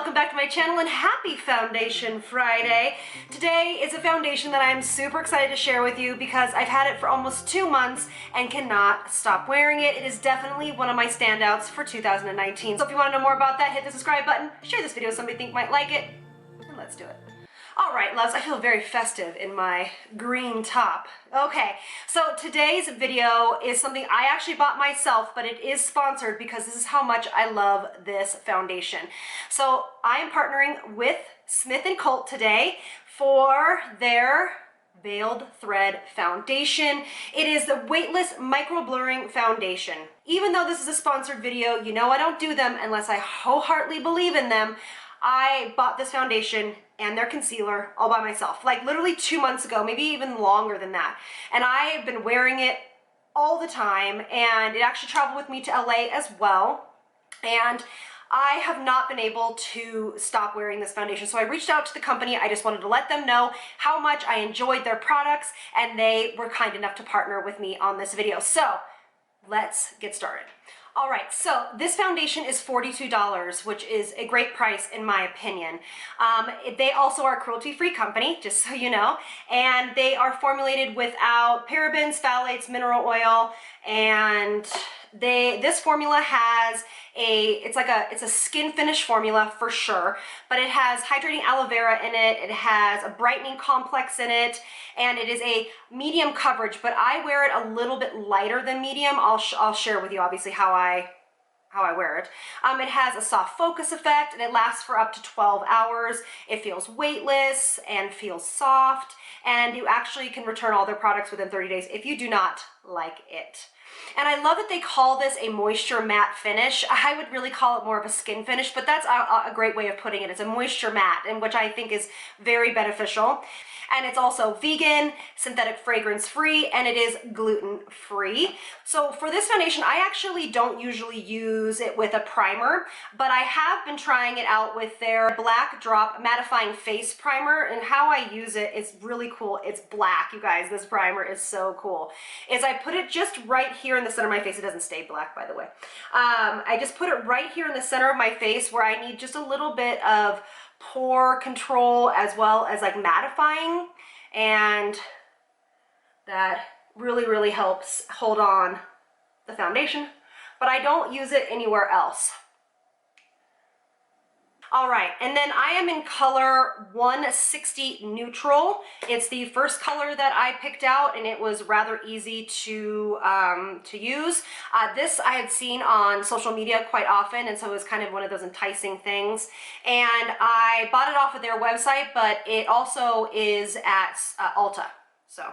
welcome back to my channel and happy Foundation Friday. Today is a foundation that I'm super excited to share with you because I've had it for almost 2 months and cannot stop wearing it. It is definitely one of my standouts for 2019. So if you want to know more about that, hit the subscribe button, share this video with somebody you think might like it, and let's do it. All right, loves, I feel very festive in my green top. Okay, so today's video is something I actually bought myself, but it is sponsored because this is how much I love this foundation. So I am partnering with Smith & Colt today for their Veiled Thread Foundation. It is the Weightless Micro Blurring Foundation. Even though this is a sponsored video, you know I don't do them unless I wholeheartedly believe in them. I bought this foundation and their concealer all by myself, like literally 2 months ago, maybe even longer than that. And I have been wearing it all the time, and it actually traveled with me to LA as well. And I have not been able to stop wearing this foundation. So I reached out to the company. I just wanted to let them know how much I enjoyed their products, and they were kind enough to partner with me on this video. So let's get started. All right, so this foundation is $42, which is a great price in my opinion. They also are a cruelty-free company, just so you know, and they are formulated without parabens, phthalates, mineral oil, and this formula has it's a skin finish formula for sure, but it has hydrating aloe vera in it, it has a brightening complex in it, and it is a medium coverage, but I wear it a little bit lighter than medium. I'll share with you obviously how I wear it. It has a soft focus effect and it lasts for up to 12 hours. It feels weightless and feels soft, and you actually can return all their products within 30 days if you do not like it. And I love that they call this a moisture matte finish. I would really call it more of a skin finish, but that's a great way of putting it. It's a moisture matte, and which I think is very beneficial. And it's also vegan, synthetic fragrance free, and it is gluten free. So for this foundation, I actually don't usually use it with a primer, but I have been trying it out with their BLACKDROP mattifying face primer, and how I use it is really cool. It's black, you guys. This primer is so cool. I put it just right here in the center of my face. It doesn't stay black, by the way. I just put it right here in the center of my face where I need just a little bit of pore control as well as like mattifying, and that really helps hold on the foundation, but I don't use it anywhere else. All right, and then I am in color 160 neutral. It's the first color that I picked out, and it was rather easy to use. This I had seen on social media quite often, and so it was kind of one of those enticing things. And I bought it off of their website, but it also is at Ulta. So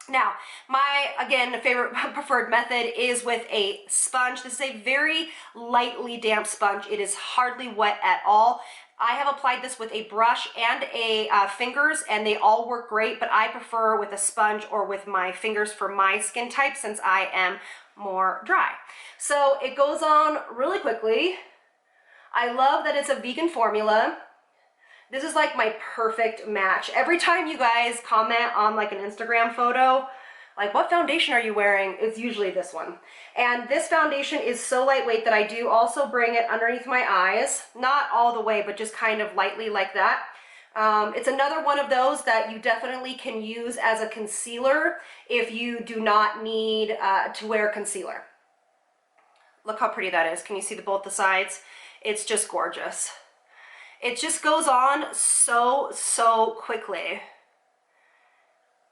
now, my, again, favorite preferred method is with a sponge. This is a very lightly damp sponge. It is hardly wet at all. I have applied this with a brush and a fingers, and they all work great, but I prefer with a sponge or with my fingers for my skin type since I am more dry. So it goes on really quickly. I love that it's a vegan formula. This is like my perfect match. Every time you guys comment on like an Instagram photo, like what foundation are you wearing? It's usually this one. And this foundation is so lightweight that I do also bring it underneath my eyes. Not all the way, but just kind of lightly like that. It's another one of those that you definitely can use as a concealer if you do not need to wear concealer. Look how pretty that is. Can you see both the sides? It's just gorgeous. It just goes on so quickly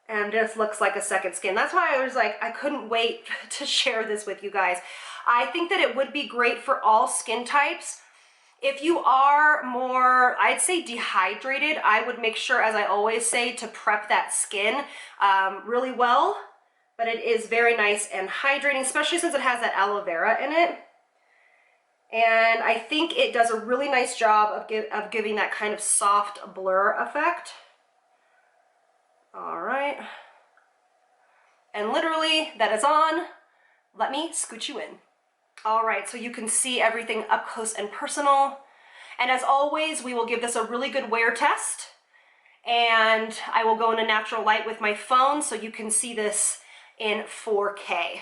and just looks like a second skin. That's why I was like, I couldn't wait to share this with you guys. I think that it would be great for all skin types. If you are more, I'd say dehydrated, I would make sure, as I always say, to prep that skin really well. But it is very nice and hydrating, especially since it has that aloe vera in it. And I think it does a really nice job of giving that kind of soft blur effect. All right. And literally, that is on. Let me scoot you in. All right, so you can see everything up close and personal. And as always, we will give this a really good wear test. And I will go into natural light with my phone so you can see this in 4K.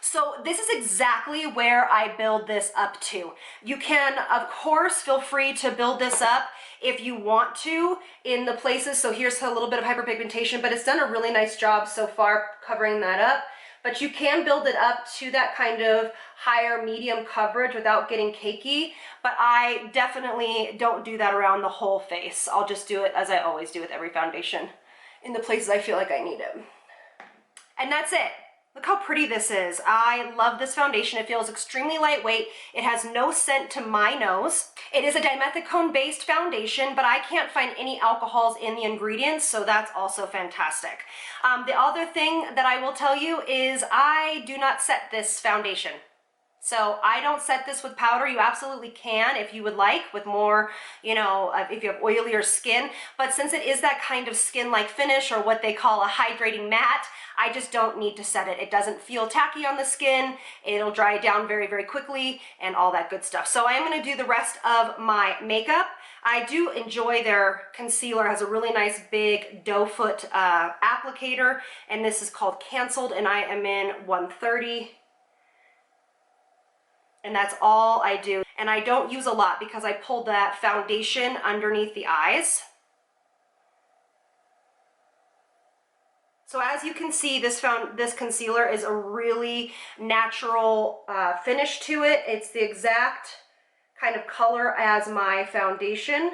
So this is exactly where I build this up to. You can, of course, feel free to build this up if you want to in the places. So here's a little bit of hyperpigmentation, but it's done a really nice job so far covering that up. But you can build it up to that kind of higher medium coverage without getting cakey. But I definitely don't do that around the whole face. I'll just do it as I always do with every foundation, in the places I feel like I need it. And that's it. Look how pretty this is. I love this foundation. It feels extremely lightweight. It has no scent to my nose. It is a dimethicone-based foundation, but I can't find any alcohols in the ingredients, so that's also fantastic. The other thing that I will tell you is I do not set this foundation. So I don't set this with powder. You absolutely can if you would like, with more, you know, if you have oilier skin. But since it is that kind of skin-like finish, or what they call a hydrating matte, I just don't need to set it. It doesn't feel tacky on the skin. It'll dry down very, very quickly and all that good stuff. So I am gonna do the rest of my makeup. I do enjoy their concealer. It has a really nice big doe foot applicator, and this is called Canceled, and I am in 130. And that's all I do. And I don't use a lot because I pulled that foundation underneath the eyes. So as you can see, this concealer is a really natural finish to it. It's the exact kind of color as my foundation.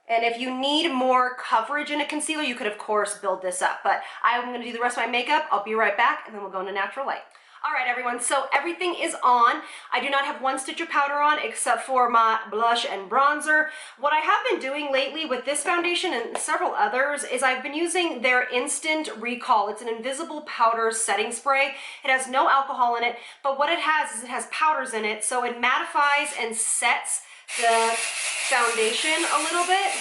And if you need more coverage in a concealer, you could of course build this up. But I'm gonna do the rest of my makeup. I'll be right back, and then we'll go into natural light. All right, everyone, so everything is on. I do not have one stitch of powder on except for my blush and bronzer. What I have been doing lately with this foundation and several others is I've been using their Instant Recall. It's an invisible powder setting spray. It has no alcohol in it, but what it has is it has powders in it, so it mattifies and sets the foundation a little bit.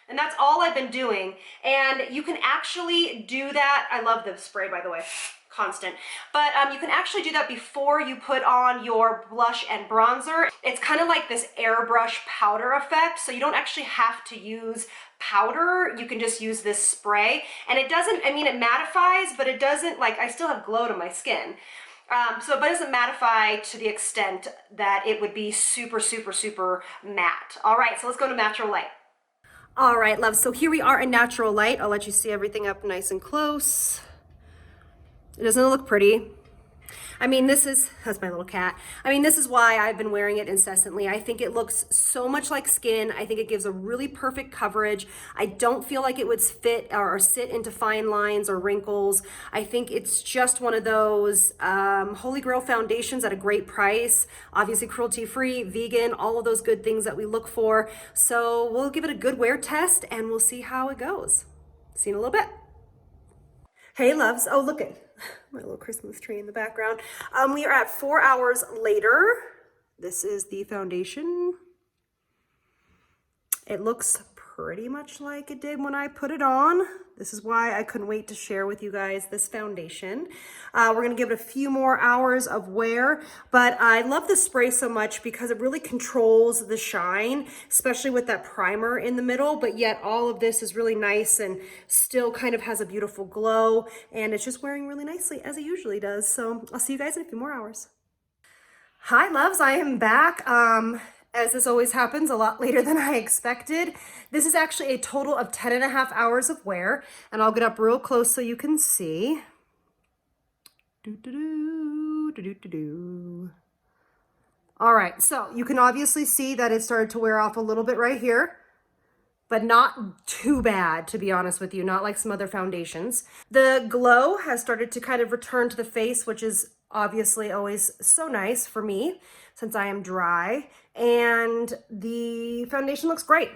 And that's all I've been doing. And you can actually do that. I love the spray, by the way. Constant. But you can actually do that before you put on your blush and bronzer. It's kind of like this airbrush powder effect, so you don't actually have to use powder. You can just use this spray, and it doesn't, I mean, it mattifies, but it doesn't, like, I still have glow to my skin. So it doesn't mattify to the extent that it would be super, super, super matte. All right, so let's go to natural light. All right, love, so here we are in natural light. I'll let you see everything up nice and close. Doesn't it look pretty? I mean, that's my little cat. I mean, this is why I've been wearing it incessantly. I think it looks so much like skin. I think it gives a really perfect coverage. I don't feel like it would fit or sit into fine lines or wrinkles. I think it's just one of those holy grail foundations at a great price. Obviously cruelty-free, vegan, all of those good things that we look for. So we'll give it a good wear test and we'll see how it goes. See you in a little bit. Hey loves, oh look at my little Christmas tree in the background. We are at 4 hours later. This is the foundation. It looks pretty much like it did when I put it on. This is why I couldn't wait to share with you guys this foundation. We're gonna give it a few more hours of wear, but I love this spray so much because it really controls the shine, especially with that primer in the middle, but yet all of this is really nice and still kind of has a beautiful glow, and it's just wearing really nicely as it usually does. So I'll see you guys in a few more hours. Hi loves, I am back. As this always happens, a lot later than I expected. This is actually a total of 10.5 hours of wear, and I'll get up real close so you can see. All right, so you can obviously see that it started to wear off a little bit right here, but not too bad, to be honest with you, not like some other foundations. The glow has started to kind of return to the face, which is obviously always so nice for me since I am dry, and the foundation looks great.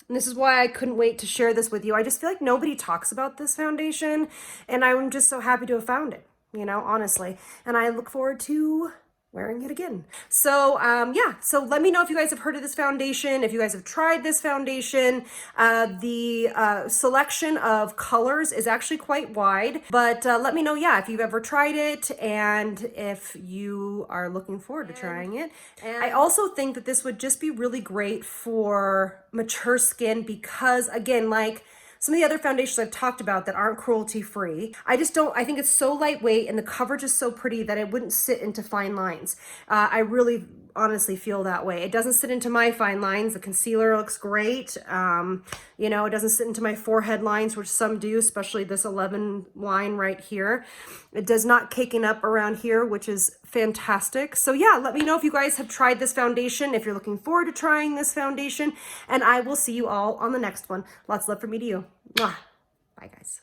And this is why I couldn't wait to share this with you. I just feel like nobody talks about this foundation, and I'm just so happy to have found it, you know, honestly. And I look forward to wearing it again. So yeah, so let me know if you guys have heard of this foundation, if you guys have tried this foundation. The selection of colors is actually quite wide, but let me know, yeah, if you've ever tried it and if you are looking forward to trying it. And I also think that this would just be really great for mature skin because, again, like some of the other foundations I've talked about that aren't cruelty free. I think it's so lightweight and the coverage is so pretty that it wouldn't sit into fine lines. I really honestly feel that way. It doesn't sit into my fine lines. The concealer looks great. You know, it doesn't sit into my forehead lines, which some do, especially this 11 line right here. It does not caking up around here, which is fantastic. So yeah, let me know if you guys have tried this foundation, if you're looking forward to trying this foundation, and I will see you all on the next one. Lots of love from me to you. Mwah. Bye guys.